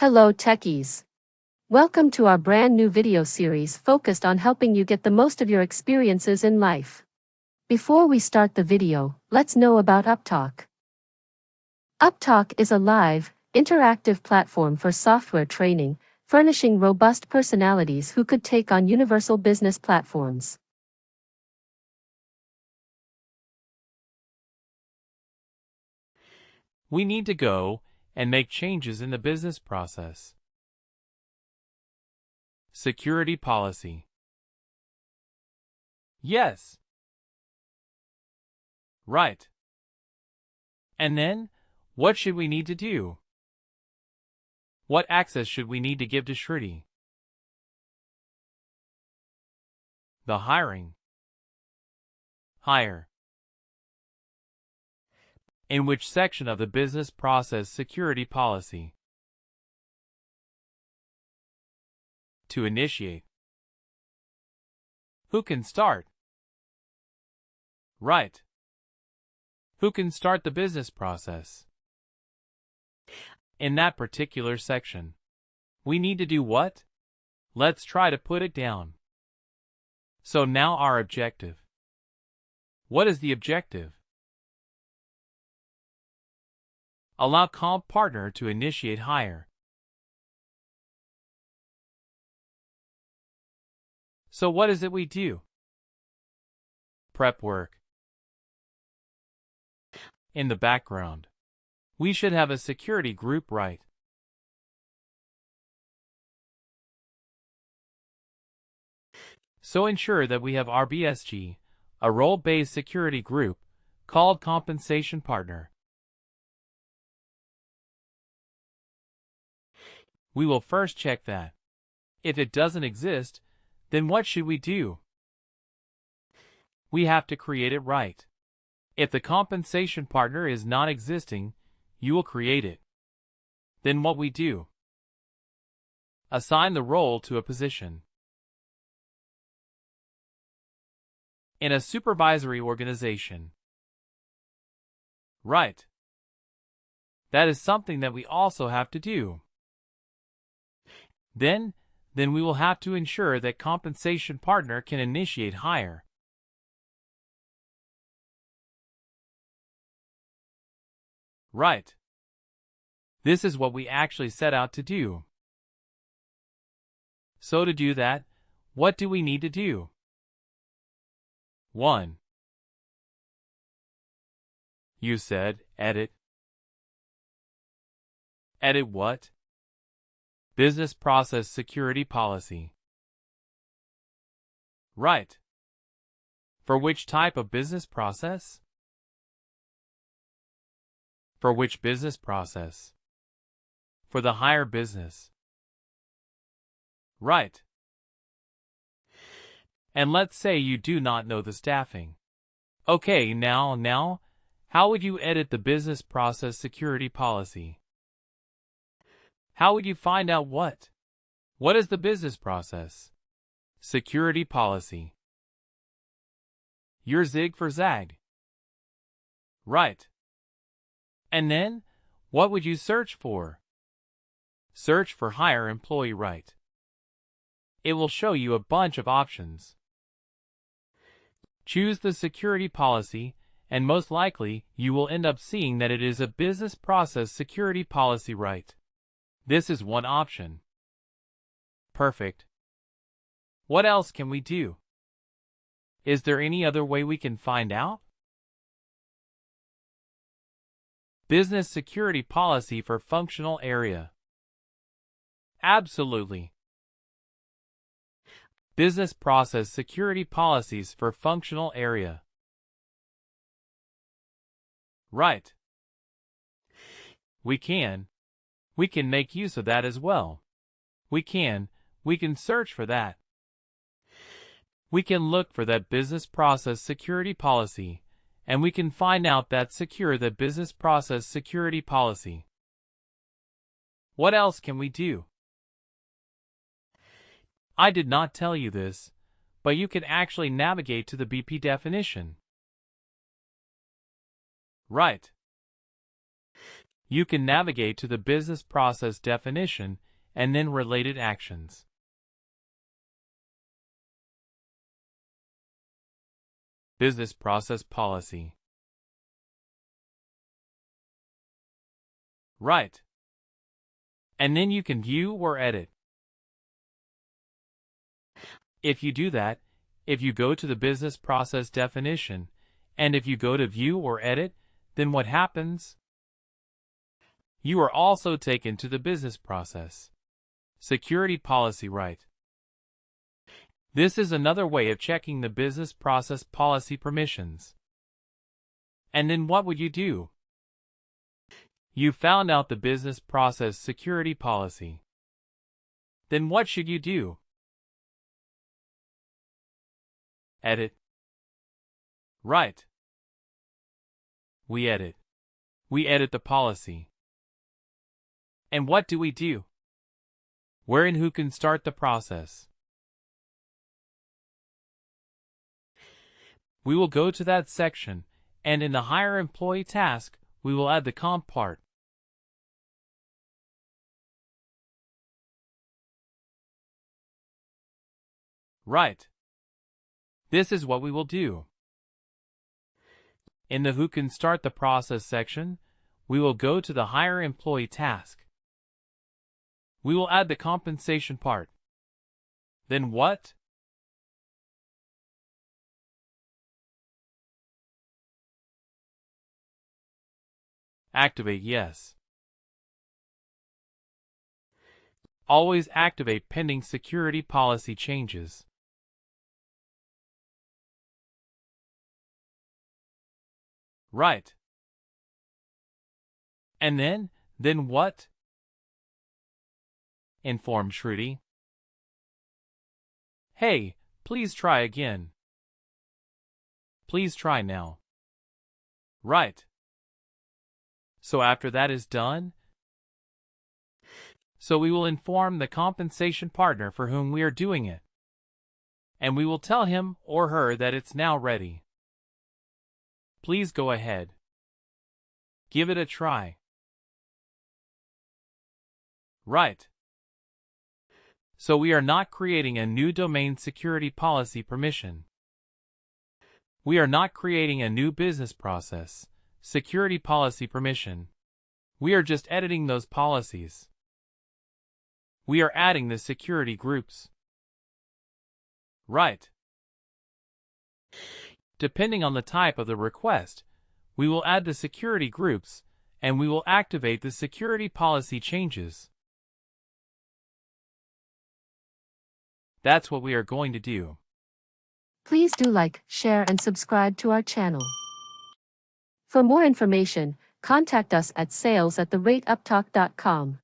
Hello techies. Welcome to our brand new video series focused on helping you get the most of your experiences in life. Before we start the video, let's know about Upptalk. Upptalk is a live, interactive platform for software training, furnishing robust personalities who could take on universal business platforms. We need to go and make changes in the business process. Security policy. Yes. Right. And then, what should we need to do? What access should we need to give to Shruti? The hiring. Hire. In which section of the business process security policy? To initiate. Who can start? Right. Who can start the business process? In that particular section. We need to do what? Let's try to put it down. So now our objective. What is the objective? Allow comp partner to initiate hire. So what is it we do? Prep work. In the background, we should have a security group, right? So ensure that we have RBSG, a role-based security group, called compensation partner. We will first check that. If it doesn't exist, then what should we do? We have to create it, right? If the compensation partner is not existing, you will create it. Then what we do? Assign the role to a position. In a supervisory organization. Right. That is something that we also have to do. Then we will have to ensure that compensation partner can initiate hire. Right. This is what we actually set out to do. So to do that, what do we need to do? 1. You said, edit. Edit what? Business process security policy. Right. For which type of business process? For which business process? For the hire business. Right. And let's say you do not know the staffing. Okay, now, how would you edit the business process security policy? How would you find out what? What is the business process? Security policy. Your zig for zag. Right. And then, what would you search for? Search for hire employee, right? It will show you a bunch of options. Choose the security policy, and most likely, you will end up seeing that it is a business process security policy, right? This is one option. Perfect. What else can we do? Is there any other way we can find out? Business security policy for functional area. Absolutely. Business process security policies for functional area. Right. We can make use of that as well. We can search for that. We can look for that business process security policy, and we can find out that secure the business process security policy. What else can we do? I did not tell you this, but you can actually navigate to the BP definition. Right. You can navigate to the business process definition and then related actions. Business process policy. Right. And then you can view or edit. If you do that, if you go to the business process definition, and if you go to view or edit, then what happens? You are also taken to the business process. Security policy right. This is another way of checking the business process policy permissions. And then what would you do? You found out the business process security policy. Then what should you do? Edit. Right. We edit. We edit the policy. And what do we do? Where and who can start the process? We will go to that section, and in the Hire Employee task, we will add the comp part. Right. This is what we will do. In the Who Can Start the Process section, we will go to the Hire Employee task. We will add the compensation part. Then what? Activate yes. Always activate pending security policy changes. Right. And then what? Inform Shruti. Hey, please try again. Please try now. Right. So after that is done, so we will inform the compensation partner for whom we are doing it. And we will tell him or her that it's now ready. Please go ahead. Give it a try. Right. So we are not creating a new domain security policy permission. We are not creating a new business process security policy permission. We are just editing those policies. We are adding the security groups. Right. Depending on the type of the request, we will add the security groups, and we will activate the security policy changes. That's what we are going to do. Please do like, share, and subscribe to our channel. For more information, contact us at sales@upptalk.com.